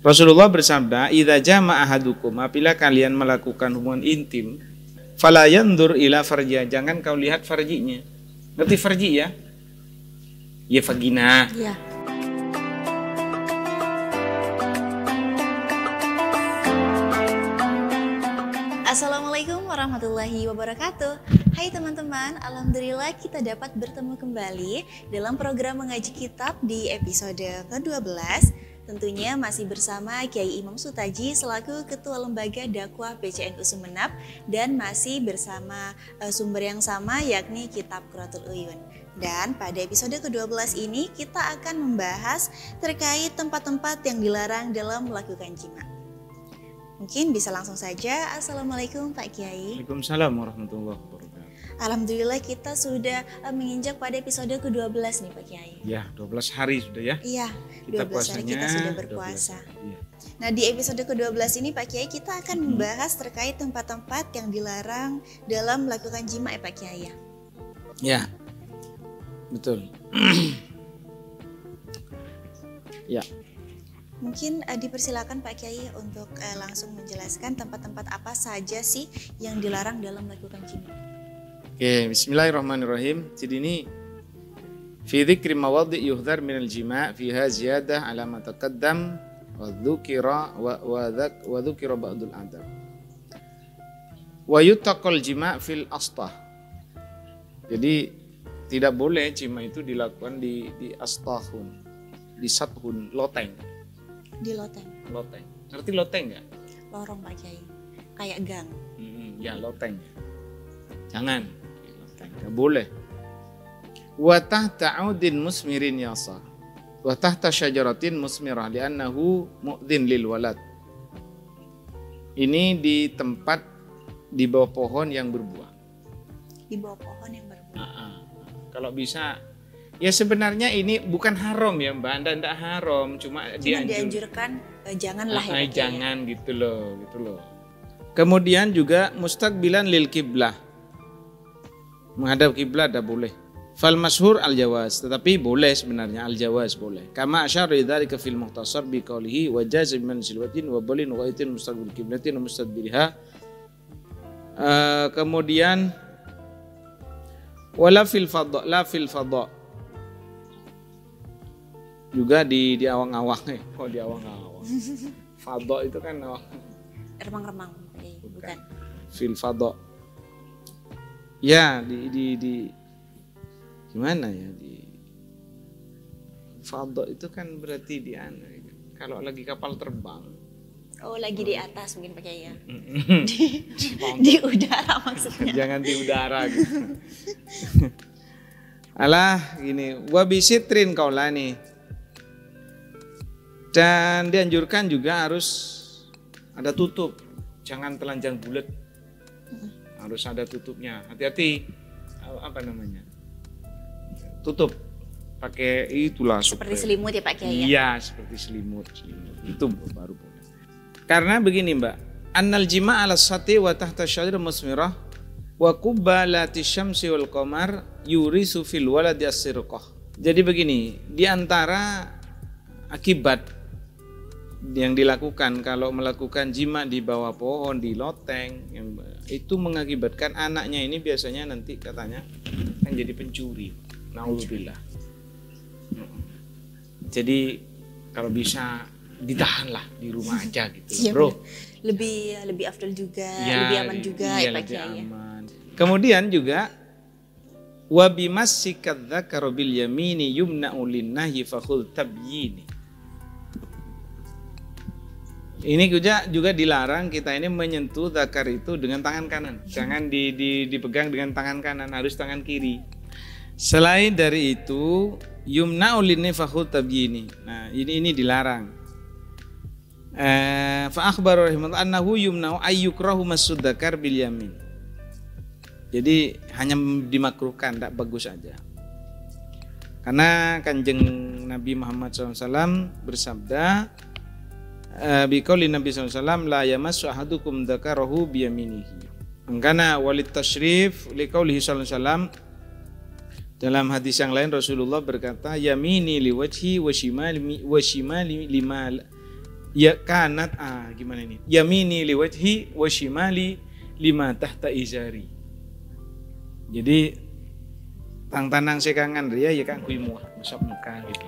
Rasulullah bersabda, "Idza jama'a ahadukum," apabila kalian melakukan hubungan intim, fala yandur ila farjiha, jangan kau lihat farjinya. Ngerti farji ya? Ya vagina. Ya. Assalamualaikum warahmatullahi wabarakatuh. Hai teman-teman, alhamdulillah kita dapat bertemu kembali dalam program mengaji kitab di episode ke-12. Tentunya masih bersama Kiai Imam Sutaji selaku Ketua Lembaga Dakwah PCNU Sumeneb dan masih bersama sumber yang sama yakni Kitab Qurratul Uyun. Dan pada episode ke-12 ini kita akan membahas terkait tempat-tempat yang dilarang dalam melakukan jima. Mungkin bisa langsung saja. Assalamualaikum Pak Kiai. Waalaikumsalam warahmatullahi wabarakatuh. Alhamdulillah kita sudah menginjak pada episode ke-12 nih Pak Kiai. Ya, 12 hari sudah ya. Iya, 12 hari kita sudah berpuasa. Ya. Nah di episode ke-12 ini Pak Kiai kita akan membahas terkait tempat-tempat yang dilarang dalam melakukan jima ya Pak Kiai ya. Ya, betul. Ya. Mungkin dipersilakan Pak Kiai untuk langsung menjelaskan tempat-tempat apa saja sih yang dilarang dalam melakukan jima. Oke, bismillahirrahmanirrahim. Jadi ini fi dzikri mawadhi' yuhdhar minal jima' fiha ziyadah ala ma taqaddam wa dzukira ba'dul adab. Wa yuttaqal jima' fil astah. Jadi tidak boleh jima itu dilakukan di astahun, di sathun, loteng. Di loteng. Loteng. Ngerti loteng nggak? Lorong Pak Kiai. Kayak gang. Ya loteng. Jangan. Loteng. Nggak boleh. Wa tahta 'udin musmirin yasa. Wa tahta syajaratin musmirah li'annahu mu'dhin lil walad. Ini di tempat di bawah pohon yang berbuah. Di bawah pohon yang berbuah. Kalau bisa. Ya sebenarnya ini bukan haram ya Mbak, Anda tidak haram, cuma dianjurkan janganlah ya. Jangan gitu loh. Kemudian juga mustaqbilan lil qiblah. Menghadap kiblat tidak boleh. Fal masyhur al jawaz, tetapi boleh sebenarnya al jawaz boleh. Kama asyara dzalika fil mukhtasar bi qoulihi wa jaz min silwatin wa balin wa itin mustaqbil qiblatin wa mustadbirha. Kemudian wala fil fadha, la fil fadha. Juga di awang-awang di awang-awang. Fadha itu kan remang-remang, bukan. Fil fadha. Ya, di gimana ya, di fadha itu kan berarti di kalau lagi kapal terbang. Oh, lagi di atas mungkin pakai ya. Di udara maksudnya. Jangan di udara gitu. Alah, gini, wa bisitrin qaulani. Dan dianjurkan juga harus ada tutup, jangan telanjang bulat, harus ada tutupnya. Hati-hati, apa namanya? Tutup, pakai itulah. Seperti selimut ya Pak Kiai ya? Iya, seperti selimut. Itu baru boleh. Karena begini Mbak, annal jima' ala sati wa tahta syajar musmirah wa qubbalati syamsi wal qamar yurisu fil waladi as-sirqah. Jadi begini, di antara akibat yang dilakukan kalau melakukan jima di bawah pohon, di loteng, itu mengakibatkan anaknya ini biasanya nanti katanya kan jadi pencuri. Naudzubillah. Jadi kalau bisa ditahanlah di rumah aja gitu, bro. Lebih afdal juga, lebih aman juga ya Pak Kiai. Kemudian juga wa bimassikat dzakara bil yamini yumna'u lin-nahyi fakhudh tabyini. Ini juga dilarang kita ini menyentuh zakar itu dengan tangan kanan. Jangan dipegang dengan tangan kanan, harus tangan kiri. Selain dari itu, yumna'u linni fakhudh tabyini. Nah, ini dilarang. Fa akhbara rahimahullah annahu yumna'u ayyukrahu masud dzakar bil yamin. Jadi hanya dimakruhkan, tidak bagus saja. Karena Kanjeng Nabi Muhammad SAW bersabda, biqauli Nabi SAW la yamassu ahadukum dzakarahu biyaminihi. Angkana walid tasyrif liqaulihi sallallahu alaihi wasallam. Dalam hadis yang lain Rasulullah berkata, yamini liwajhi wa shimali Ya kanat gimana ini? Yamini liwajhi wa shimali lima tahta izari. Jadi tangan sekangan dia ya kan kuimuah masuk muka gitu.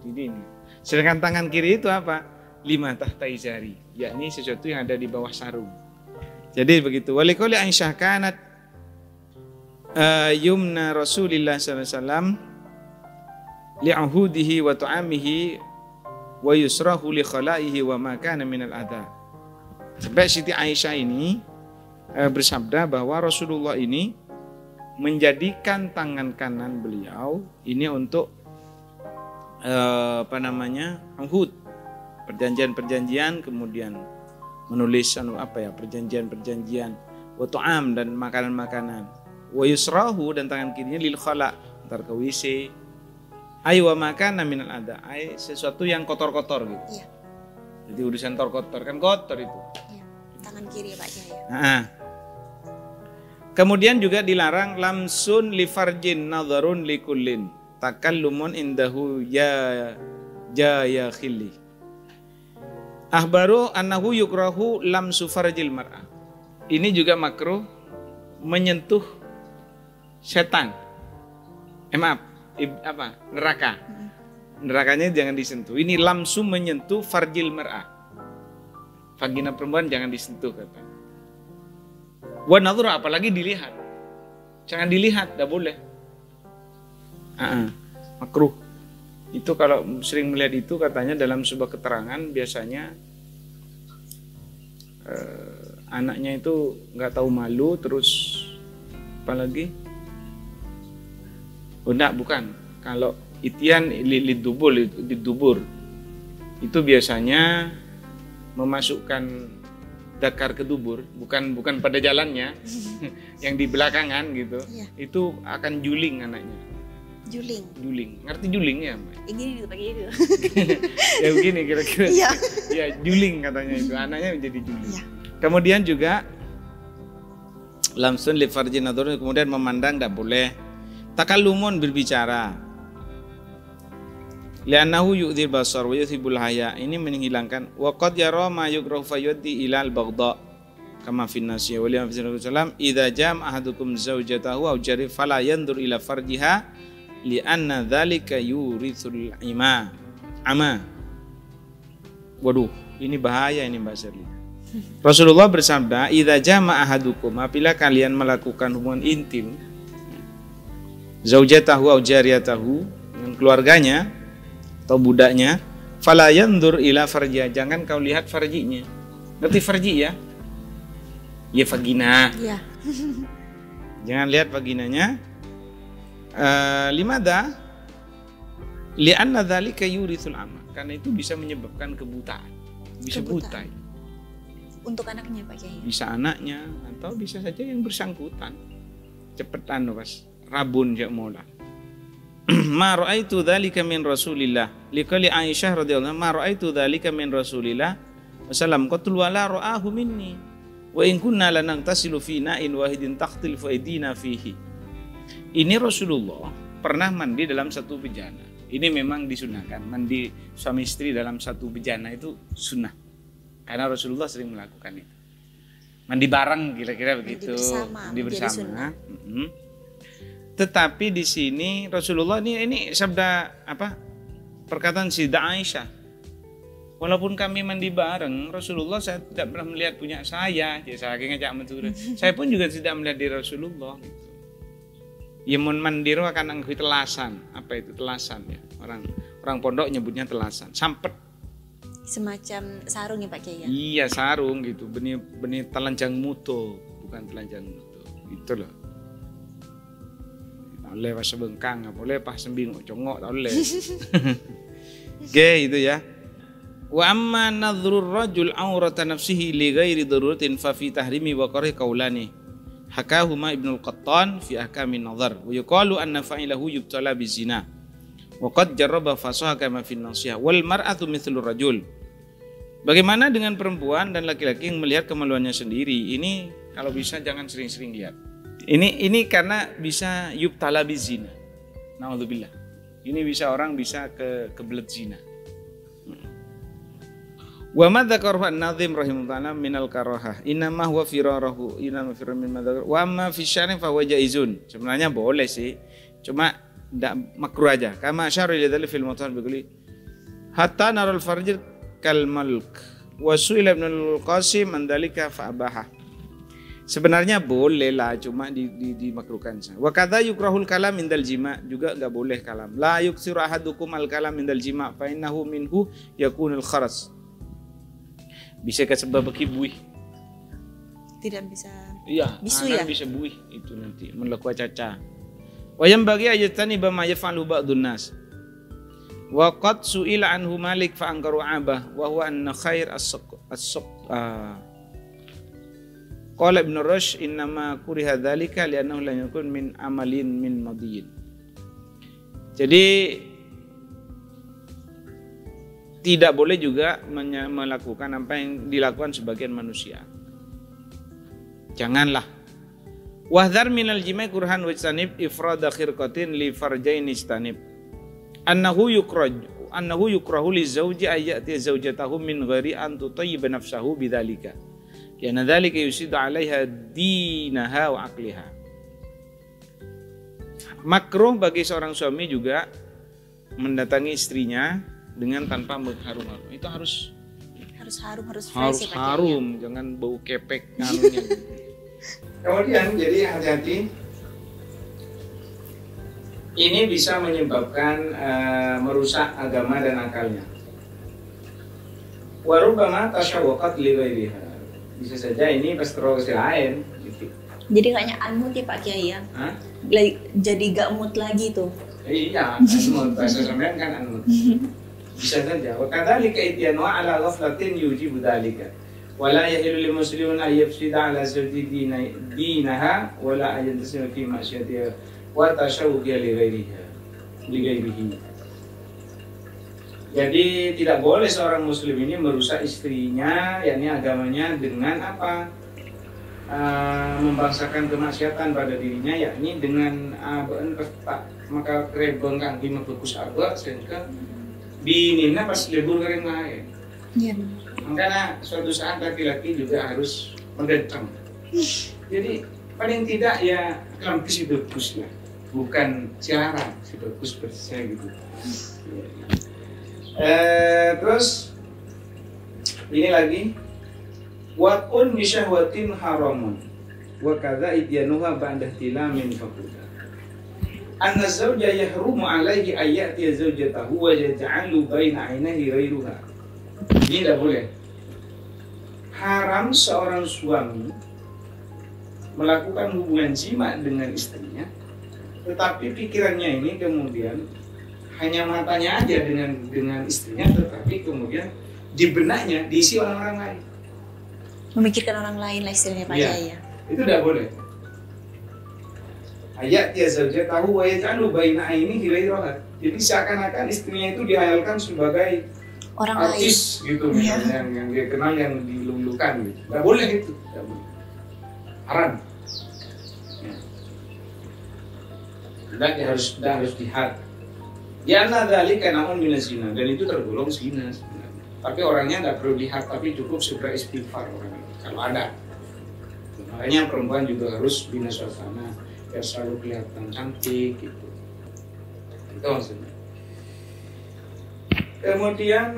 Jadi ini. Sedangkan tangan kiri itu apa? Lima tahta izari, yakni sesuatu yang ada di bawah sarung. Jadi begitu. Walikoli Aisyah kanat yumna Rasulillah sallallahu alaihi wasallam li'uhudihi wa tu'amihi wa yusrahu li khalaihi wa ma kana minal adha. Sampai Siti Aisyah ini bersabda bahwa Rasulullah ini menjadikan tangan kanan beliau ini untuk uhud, perjanjian-perjanjian, kemudian menulis perjanjian-perjanjian, wa tu'am dan makanan-makanan, wa yusrahu dan tangan kirinya lil khala, antar ke WC. Wa makana minal adha, sesuatu yang kotor-kotor gitu. Iya. Jadi urusan kotor kan kotor itu. Iya. Tangan kiri Pak Jaya. Kemudian juga dilarang lamsun li farjin nadharun li kullin takallumun indahu ya khilli. Akhbaru annahu yukrahu lamsu farjil mar'ah. Ini juga makruh menyentuh setan. Neraka. Nerakanya jangan disentuh. Ini lamsu menyentuh farjil mar'ah. Vagina perempuan jangan disentuh kata. Wa nadhura, apalagi dilihat. Jangan dilihat, enggak boleh. Makruh. Itu kalau sering melihat itu katanya dalam sebuah keterangan biasanya anaknya itu enggak tahu malu, terus apalagi bukan. Kalau itian didubur itu biasanya memasukkan dakar ke dubur, bukan pada jalannya, yang di belakangan gitu. Iya. Itu akan juling anaknya. Juling. Ngerti juling ya, Mbak? Ini pakai itu. Ya begini kira-kira. Iya. Ya juling katanya itu, anaknya menjadi juling. Iya. Kemudian juga lamsun li farjin nadhurun, kemudian memandang tidak boleh. Takallumun berbicara. Li'annahu yu'dhil basar wa yuthibul haya. Ini menghilangkan wa qad yara ma yukrahu fayuddi ilal baghdha kama fin nasiyah wa li'an fi sallam idza jam ahadukum zawjatahu aw jari fala yandur ila farjiha li'anna dzalika yurithul ama. Waduh, ini bahaya ini Mbak Sherly. Rasulullah bersabda, idza jama ahadukum, apabila kalian melakukan hubungan intim zaujatahu au jariyatahu, dengan keluarganya atau budaknya, fala yandur ila farjiha, jangan kau lihat farjinya. Ngerti farji ya? Ya vagina. Iya. Jangan lihat vaginanya. Limada? Li'anna dzalika yurithul ama. Karena itu bisa menyebabkan kebutaan. Bisa buta. Untuk anaknya Pak Kiai. Bisa anaknya atau bisa saja yang bersangkutan. Cepetan loh Mas. Rabun jak mola. Ma ra'aitu dzalika min Rasulillah. Liqali Aisyah radhiyallahu anha, ma ra'aitu dzalika min Rasulillah wasallam qatul wala ra'ahu minni. Wa in kunna lanaghtasilu fi na'in wahidin takhtilfu aydina fihi. Ini Rasulullah pernah mandi dalam satu bejana. Ini memang disunahkan. Mandi suami istri dalam satu bejana itu sunnah. Karena Rasulullah sering melakukan itu. Mandi bareng kira-kira begitu. Mandi bersama. Tetapi di sini Rasulullah ini sabda apa? Perkataan Sayyidah Aisyah. Walaupun kami mandi bareng, Rasulullah saya tidak pernah melihat punya saya. Ya saya ngajak mentura. Saya pun juga tidak melihat di Rasulullah gitu. Ya mun mandiro akan angkuh telasan. Apa itu telasan ya? Orang pondok nyebutnya telasan. Sampet. Semacam sarung ya Pak Kiai ya? Iya sarung gitu. Benih telanjang muto, bukan telanjang muto. Gitu loh. Oleh pas sebengkang, boleh pas sembing congok tak boleh. Oke itu ya. Wa amma nadhrur rajul aurata nafsihi li ghairi daruratin fa fi tahrimi wa qarih qaulani. Hakahuma Ibnu Al-Qattan fi ahkamin nadhar wa yuqalu anna fa'ilahu yubtala bizina. Wa qad jarraba fasaha kama fi nasihah wal mar'atu mithlu rajul. Bagaimana dengan perempuan dan laki-laki yang melihat kemaluannya sendiri? Ini kalau bisa jangan sering-sering lihat. Ini karena bisa yubtala bizina. Naudzubillah. Ini bisa orang bisa kebelet zina. Wa ma dzakarahu an-Nazim rahimahullah minal karahah inama huwa firarahu inama firar min madzakar wa amma fi syar'i fa huwa jaizun. Sebenarnya boleh sih, cuma tidak makruh aja. Kama asyara ila dzalika fil mutan biquli hatta naral farj kal malk wa su'ila Ibnu Qasim an dzalika fa abaha. Sebenarnya boleh lah, cuma dimakruhkan. Wa kadza yukrahul kalam indal jima, juga enggak boleh kalam. La yuksiru ahadukum al kalam indal jima fa innahu minhu yakunul kharas. Bisa ke sebab buih. Tidak bisa. Iya, bisu anak ya. bisa buih itu nanti melakukan caca. Wa yang bagi ayatani bama yaf'alu ba'dun nas. Wa qad su'ila anhu Malik fa ankaru abah wa huwa anna khair as-suq. Qala Ibnu Rushd innama kuriha dzalika li'annahu lam yakun min amalin min madiyin. Jadi tidak boleh juga melakukan apa yang dilakukan sebagian manusia. Janganlah. Wahdhar minal jima'i kurhan wajtanib ifrada khirqatin li farjain istanib. Annahu yukrahu li zawji ayati zawjatahu min ghairi an tutayyiba nafsahu bidzalika. Karena dzalika yusidu 'alaiha dinaha wa aqliha. Makruh bagi seorang suami juga mendatangi istrinya dengan tanpa mengharum-harum. Itu harus harum, harus fresh harus ya, harum, jangan bau kepek ngarunya. Kemudian jadi hati-hati, ini bisa menyebabkan merusak agama dan akalnya. Warubbama tasyawwaqat li ghairiha. Bisa saja ini pasti lain gitu. Jadi nggak anmut ya Pak Kiai ya? Hah? Jadi gak mood lagi tuh. Iya, anmut bahasa sampean kan anmut. Bisa saja. Wa kadzalika ityanu ala ghaflatin yujibu dzalika. Wala yahilu lil muslimin ay yafsida ala zawji dinaha wala ay yantasima fi ma'siyatiha wa tashawwuqa li ghairihi. Jadi tidak boleh seorang muslim ini merusak istrinya, yakni agamanya dengan apa? Membangsakan kemaksiatan pada dirinya, yakni dengan maka krebeng kangge bagus arba sehingga binina pas lebur kering lain. Iya. Makanya suatu saat laki-laki juga harus mengencang. Jadi paling tidak ya kelampis itu bagus lah, bukan siaran si bagus bersih gitu. Terus ini lagi watun bisyahwatin haramun wa kadza idyanuha ba'da ihtilamin faquda. Anna zawja yahrumu alaihi ayati zawjatahu wa yaj'alu baina 'ainaihi ghairuha. Ini tidak boleh. Haram seorang suami melakukan hubungan jima dengan istrinya, tetapi pikirannya ini kemudian hanya matanya aja dengan istrinya, tetapi kemudian di benaknya diisi orang lain. Memikirkan orang lain lah istilahnya Pak Kiai ya. Itu tidak boleh. Ayat dia saja tahu wa yaj'alu baina ainihi ghairuha. Jadi seakan-akan istrinya itu dihayalkan sebagai orang artis lain. gitu, misalnya yang dia kenal, yang dilulukan gitu. Tidak boleh itu, tidak boleh. Haram. Ya. Harus dihad. Ya dzalika namun min zina, dan itu tergolong zina sebenarnya. Tapi orangnya tidak perlu lihat, tapi cukup segera istighfar orang itu kalau ada. Makanya perempuan juga harus bina suasana, biar selalu kelihatan cantik gitu. Itu maksudnya. Kemudian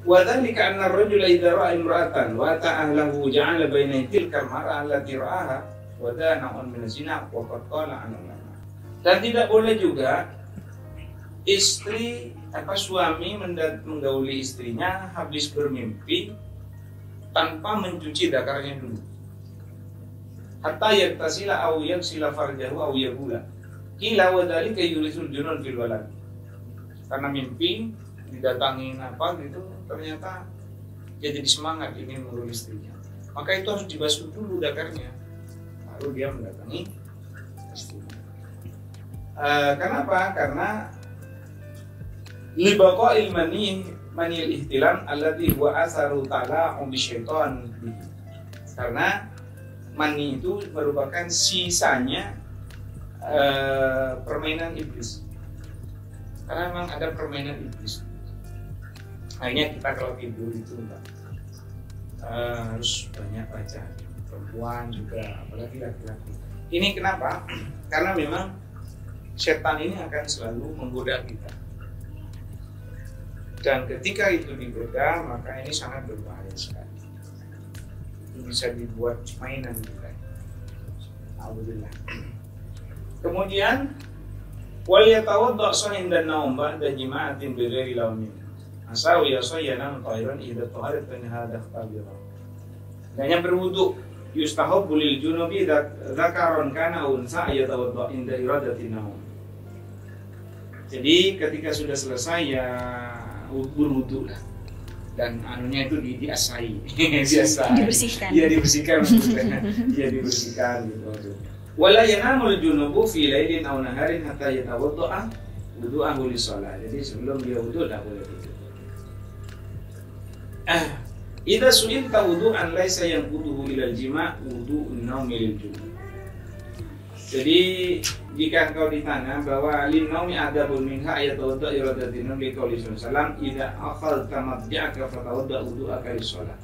wa dzalika anna ar-rajula idza ra'a imra'atan wa ta'ahlahu ja'ala baina tilka al-mar'a allati ra'aha wa dhana'un min zina wa qad qala anna. Dan tidak boleh juga suami menggauli istrinya habis bermimpi tanpa mencuci dakarnya dulu. Hatta yaktasila aw yagsila farjahu aw yabula. Qila wa dzalika yurisul junun fil walad. Karena mimpi didatangin apa gitu, ternyata dia jadi semangat ingin menggauli istrinya. Maka itu harus dibasuh dulu dakarnya, baru dia mendatangi istrinya. Kenapa? Karena libaqa'il manil ihtilam alladhi huwa asaru tala'um bisyaitan. Karena mani itu merupakan sisanya permainan iblis. Karena memang ada permainan iblis. Akhirnya kita kalau tidur itu harus banyak baca, perempuan juga, apalagi laki-laki. Ini kenapa? Karena memang setan ini akan selalu menggoda kita. Dan ketika itu digoda, maka ini sangat berbahaya sekali. Itu bisa dibuat mainan kita. Alhamdulillah. Kemudian wal yatawadda sahindan naum ba'da jima'atin bighairi laumin. Asawi yasayyana tahiran idza taharat min hadha khabira. Hanya berwudu yustahabbu lil junubi dzakaron kana unsa yatawadda inda iradatin naum. Jadi ketika sudah selesai ya berwudu lah. Dan anunya itu diasai. Biasa. Dibersihkan. Iya dibersihkan maksudnya. Iya dibersihkan gitu. Wala yanamul junubu fi lailin aw naharin hatta yatawadda wudu'ahu lis-shalah. Jadi sebelum dia wudu enggak boleh tidur. Idza su'ilta wudu'an laisa yanquduhu ila al-jima' wudu'un naumi lil junub. Jadi jika engkau ditanya bahwa lin naumi adabun minha ayatawadda iradatin nabi qauli sallallahu idza akhadta madja'aka fatawadda wudu'aka lis-shalah.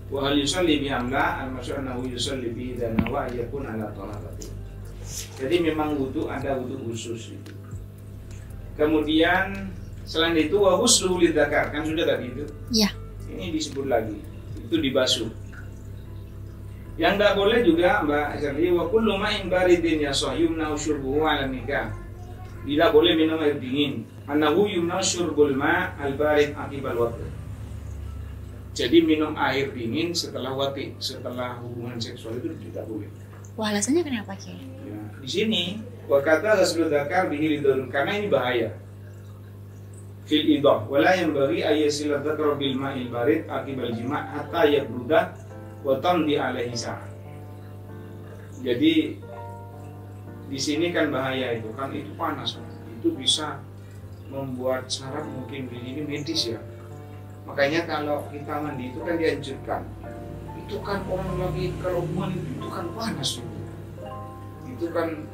Wa hal yusalli bi amla al-masy'anahu yusalli bi idza nawa yakun ala taharati. Jadi memang wudu ada wudu khusus itu. Kemudian selain itu wa huslu lidzakar, kan sudah tadi itu. Iya. Ini disebut lagi, itu dibasuh. Yang tidak boleh juga Mbak Syarli, wa kullu ma'in baridin yasah yumna'u syurbuhu 'ala nikah. Tidak boleh minum air dingin. Annahu yumna'u syurbul ma' al-barid aqibal wati. Jadi minum air dingin setelah wati, setelah hubungan seksual itu tidak boleh. Wah, alasannya kenapa, Ki? Ya, di sini wa kata ghusl dzakar bihi lidurun, karena ini bahaya. Fil idah wala yanbaghi ay yasila dzakara bil ma'il barid aqibal jima' hatta yabruda wa tamdi alaihi sa'ah. Jadi di sini kan bahaya itu, kan itu panas, itu bisa membuat saraf mungkin ini medis ya. Makanya kalau kita mandi itu kan dianjurkan. Itu kan orang lagi kalau hubungan itu kan panas itu kan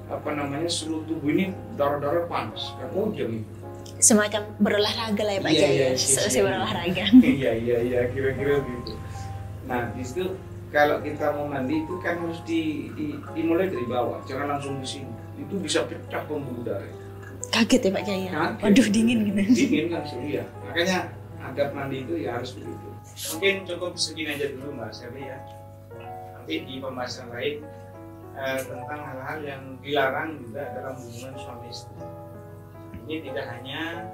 apa namanya seluruh tubuh ini darah-darah panas, kan ujung itu. Semacam berolahraga lah ya Pak Jaya, selesai berolahraga. Iya, kira-kira gitu. Nah, di situ kalau kita mau mandi itu kan harus dimulai dari bawah, jangan langsung di sini. Itu bisa pecah pembuluh darah. Kaget ya Pak Jaya? Kaget. Waduh, dingin gitu. Dingin kan, surya. Makanya adab mandi itu ya harus begitu. Mungkin cukup segini aja dulu Mbak Syarli ya. Nanti di pembahasan lain tentang hal-hal yang dilarang juga dalam hubungan suami istri. Ini tidak hanya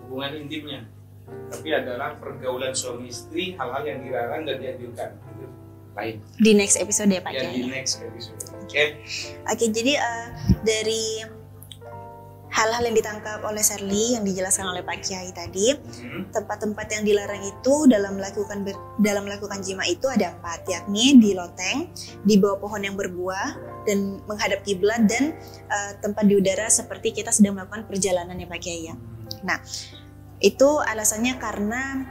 hubungan intimnya, tapi adalah pergaulan suami istri, hal-hal yang dilarang dan dianjurkan. Itu lain. Di next episode ya Pak Jaya. Di next episode. Oke, jadi dari hal-hal yang ditangkap oleh Syarli yang dijelaskan oleh Pak Kiai tadi, tempat-tempat yang dilarang itu dalam melakukan jima itu ada 4, yakni di loteng, di bawah pohon yang berbuah, dan menghadap kiblat, dan tempat di udara seperti kita sedang melakukan perjalanan ya Pak Kiai ya. Nah, itu alasannya karena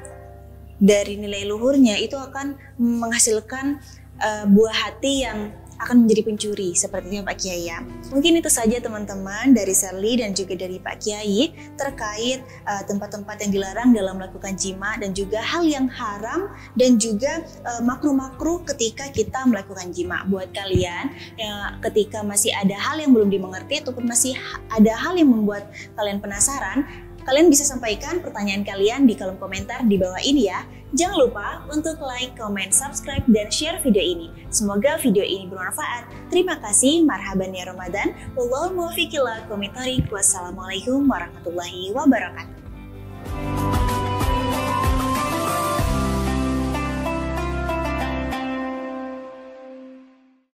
dari nilai luhurnya itu akan menghasilkan buah hati yang akan menjadi pencuri sepertinya Pak Kiai ya. Mungkin itu saja teman-teman dari Syarli dan juga dari Pak Kiai terkait tempat-tempat yang dilarang dalam melakukan jima dan juga hal yang haram dan juga makruh-makruh ketika kita melakukan jima. Buat kalian yang ketika masih ada hal yang belum dimengerti ataupun masih ada hal yang membuat kalian penasaran, kalian bisa sampaikan pertanyaan kalian di kolom komentar di bawah ini ya. Jangan lupa untuk like, comment, subscribe, dan share video ini. Semoga video ini bermanfaat. Terima kasih. Marhaban ya Ramadan. Wallahu muwaffiq ila aqwamit thoriq. Wassalamualaikum warahmatullahi wabarakatuh.